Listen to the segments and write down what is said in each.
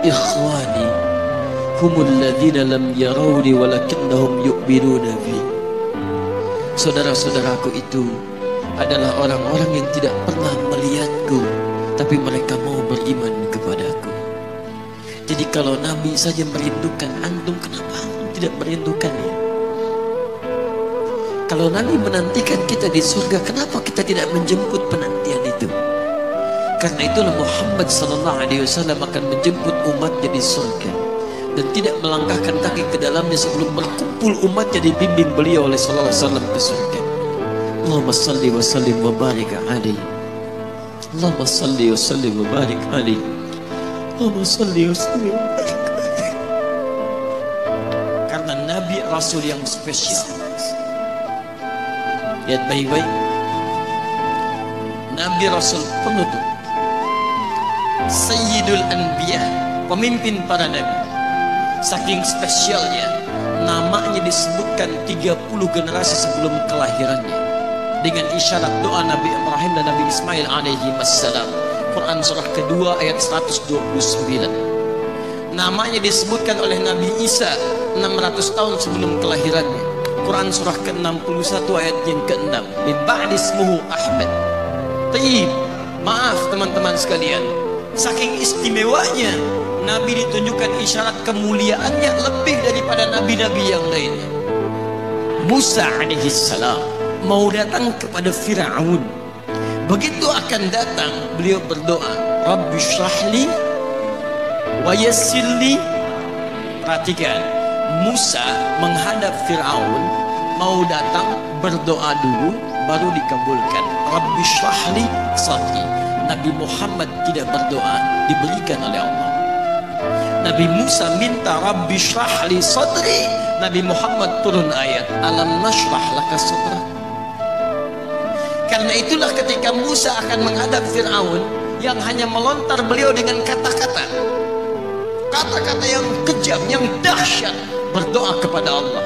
ikhwani humul ladzina lam yarawni walakinnahum yu'minuna bi. Saudara-saudaraku itu adalah orang-orang yang tidak pernah melihatku, tapi mereka mau beriman kepadaku. Jadi kalau Nabi saja merindukan antum, kenapa antum tidak merindukannya? Kalau Nabi menantikan kita di surga, kenapa kita tidak menjemput penantian itu? Karena itulah Muhammad SAW akan menjemput umatnya di surga dan tidak melangkahkan kaki ke dalamnya sebelum berkumpul umatnya dibimbing beliau oleh sallallahu alaihi wasallam ke surga. Allahumma salli wa sallim wa barik alaihi. Allahumma salli wa sallim wa barik alaihi. Allahumma salli wa sallim wa barik alaihi. Karena Nabi Rasul yang spesial. Lihat baik-baik, Nabi Rasul penutup, Sayyidul Anbiya, pemimpin para nabi. Saking spesialnya, namanya disebutkan 30 generasi sebelum kelahirannya dengan isyarat doa Nabi Ibrahim dan Nabi Ismail alaihi wassalam. Quran surah kedua ayat 129. Namanya disebutkan oleh Nabi Isa 600 tahun sebelum kelahirannya. Quran surah ke-61 ayat yang ke-6. Min ba'di ismuhu Ahmad. Taib, maaf teman-teman sekalian, saking istimewanya Nabi ditunjukkan isyarat kemuliaannya lebih daripada nabi-nabi yang lainnya. Musa alaihissalam mau datang kepada Fir'aun. Begitu akan datang, beliau berdoa, Rabbi syrahli wa yassirli. Perhatikan, Musa menghadap Fir'aun, mau datang berdoa dulu baru dikabulkan. Rabbi syrahli sadri. Nabi Muhammad tidak berdoa, diberikan oleh Allah. Nabi Musa minta Rabbi syrahli sadri, Nabi Muhammad turun ayat alam nashrah laka sadrak. Karena itulah ketika Musa akan menghadap Fir'aun, yang hanya melontar beliau dengan kata-kata yang kejam, yang dahsyat, berdoa kepada Allah.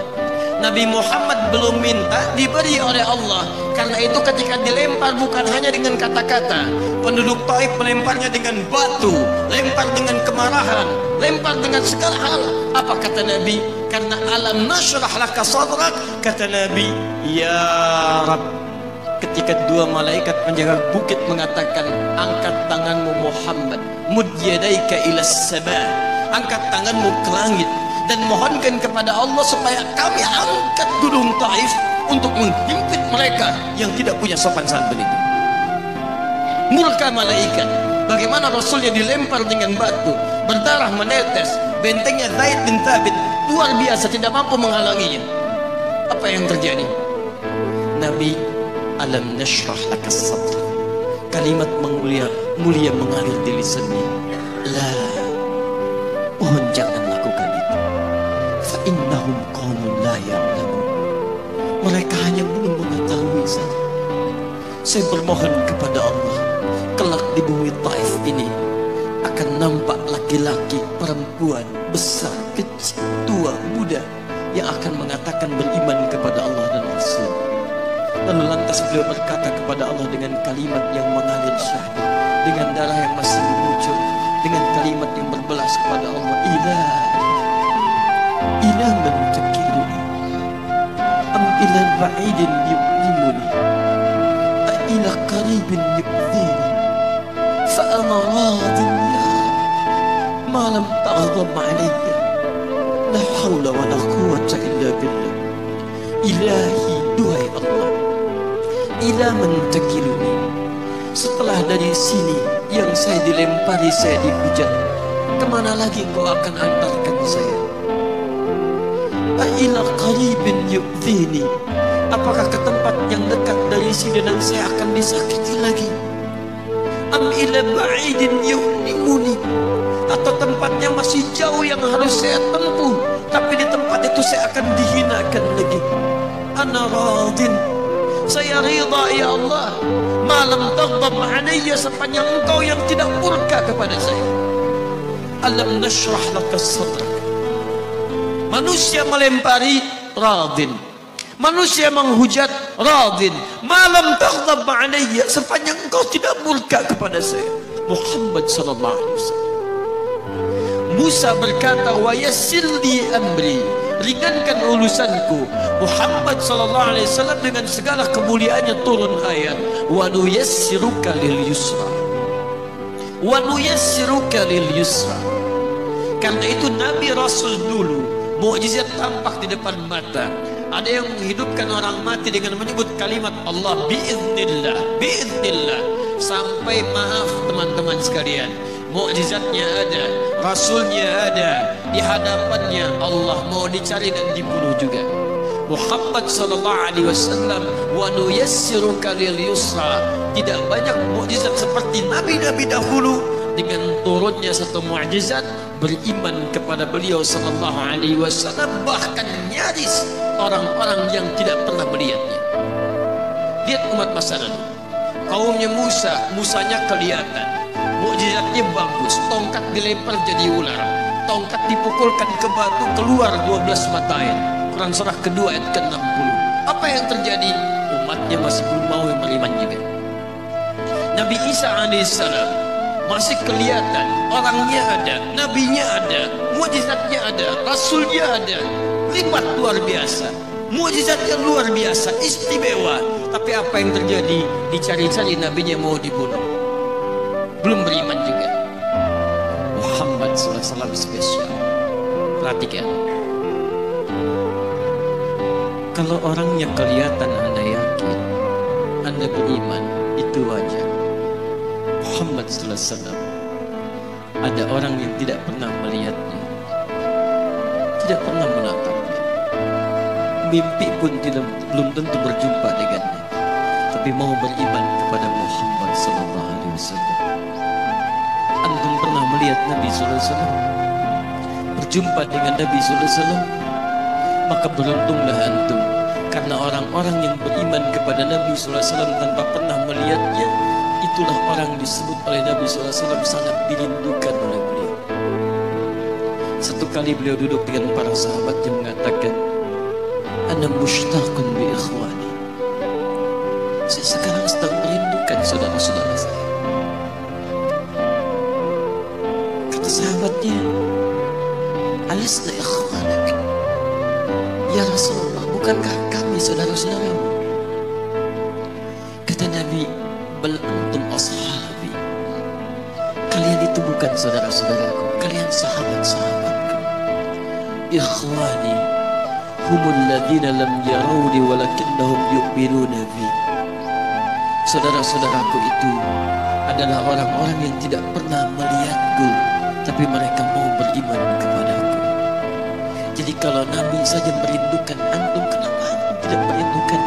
Nabi Muhammad belum minta, diberi oleh Allah. Karena itu ketika dilempar bukan hanya dengan kata-kata, penduduk Taif melemparnya dengan batu, lempar dengan kemarahan, lempar dengan segala hal. Apa kata Nabi? Karena alam nashrah laka sadrak, kata Nabi, ya Rabb. Ketika dua malaikat penjaga bukit mengatakan, angkat tanganmu Muhammad, mud yadaika ilas sama, angkat tanganmu ke langit dan mohonkan kepada Allah supaya kami angkat gunung Taif untuk menghimpit mereka yang tidak punya sopan santun itu. Murka malaikat. Bagaimana Rasulnya dilempar dengan batu, berdarah menetes, bentengnya Zaid bin Thabit luar biasa, tidak mampu menghalanginya. Apa yang terjadi? Nabi, alam nashrah laka sadrak. Kalimat mulia mengalir di lisannya. La, mohon jangan lakukan itu. Fa innahum qaumun la ya'lamun. Mereka hanya belum mengetahui saja. Saya bermohon kepada Allah, kelak di bumi Taif ini akan nampak laki-laki, perempuan, besar, kecil, tua, muda yang akan mengatakan beriman kepada Allah dan Rasul. Lalu lantas beliau berkata kepada Allah dengan kalimat yang mengalir syahdu, dengan darah yang masih mengucur, dengan kalimat yang berbelas kepada Allah, ilah man takiluni am ila ba'idin yu'limuni a ila qaribin yu'dhini fa ana radin ya ma lam taghdab alayya la hawla wa la quwwata illa billah. Ilahi, duhai Allah, ila man takiluni, setelah dari sini yang saya dilempari, saya dihujat, kemana lagi kau akan antarkan saya? Ila qaribin yu'dhini, apakah ke tempat yang dekat dari sini dan saya akan disakiti lagi? Am ila ba'idin yu'limuni, atau tempatnya masih jauh yang harus saya tempuh, tapi di tempat itu saya akan dihinakan lagi. Ana radin, saya ridha ya Allah, malam taghdab alayya, sepanjang engkau yang tidak murka kepada saya. Alam nashrah laka sadrak. Manusia melempari, radin. Manusia menghujat, radin. Malam taghdab alayya, sepanjang engkau tidak murka kepada saya. Muhammad sallallahu alaihi wasallam. Musa berkata, wa yassir li amri, ringankan urusanku. Muhammad sallallahu alaihi wasallam dengan segala kemuliaannya turun ayat, wa nuyassiruka lil yusra, wa nuyassiruka lil yusra. Karena itu Nabi Rasul dulu mukjizat tampak di depan mata. Ada yang menghidupkan orang mati dengan menyebut kalimat Allah biiznillah, biiznillah. Sampai maaf teman-teman sekalian, mukjizatnya ada, Rasulnya ada, di hadapannya Allah mau dicari dan dibunuh juga. Muhammad sallallahu alaihi wasallam, wa nuyassiruka lil yusra. Tidak banyak mukjizat seperti nabi-nabi dahulu. Dengan turunnya satu mukjizat, beriman kepada beliau sallallahu alaihi wasallam, bahkan nyaris orang-orang yang tidak pernah melihatnya. Lihat umat masa lalu, kaumnya Musa, Musanya kelihatan, mukjizatnya bagus, tongkat dilempar jadi ular, tongkat dipukulkan ke batu keluar 12 mata air. Quran surah kedua ayat ke-60. Apa yang terjadi? Umatnya masih belum mau beriman juga. Nabi Isa alaihissalam masih kelihatan, orangnya ada, nabinya ada, mukjizatnya ada, rasulnya ada, nikmat luar biasa, mukjizatnya luar biasa, istimewa. Tapi apa yang terjadi? Dicari-cari, nabinya mau dibunuh, belum beriman juga. Muhammad SAW spesial. Perhatikan, kalau orangnya kelihatan Anda yakin, Anda beriman, itu wajar. Muhammad SAW, ada orang yang tidak pernah melihatnya, tidak pernah menatapnya, mimpi pun belum tentu berjumpa dengannya, tapi mau beriman kepada Muhammad SAW. Antum pernah melihat Nabi SAW, berjumpa dengan Nabi SAW? Maka beruntunglah antum, karena orang-orang yang beriman kepada Nabi SAW tanpa pernah melihatnya, itulah orang disebut oleh Nabi SAW sangat dirindukan oleh beliau. Satu kali beliau duduk dengan para sahabat yang mengatakan, ana mushtaqun bi ikhwani, saya sekarang sedang merindukan saudara-saudara saya. Kata sahabatnya, alasna ikhwanak ya Rasulullah, bukankah kami saudara-saudaramu? Kata Nabi, bal antum ashabi, kalian itu bukan saudara-saudaraku, kalian sahabat-sahabatku. Ikhwani humul ladina lam yarawni walakinnahum yu'minuna bi. Saudara-saudaraku itu adalah orang-orang yang tidak pernah melihatku, tapi mereka mau beriman kepadaku. Jadi kalau Nabi saja merindukan antum, kenapa antum tidak merindukan?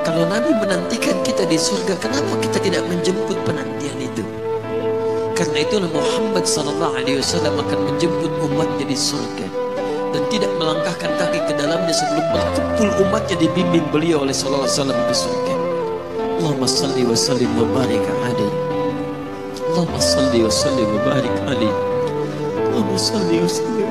Kalau Nabi menantikan kita di surga, kenapa kita tidak menjemput penantian itu? Karena itulah Muhammad SAW akan menjemput umatnya di surga dan tidak melangkahkan kaki ke dalamnya sebelum berkumpul umatnya dibimbing beliau oleh SAW ke surga. Allahumma salli wa sallim wa barik alaihi. Allahumma salli wa sallim wa barik alaihi. Allahumma salli wa sallim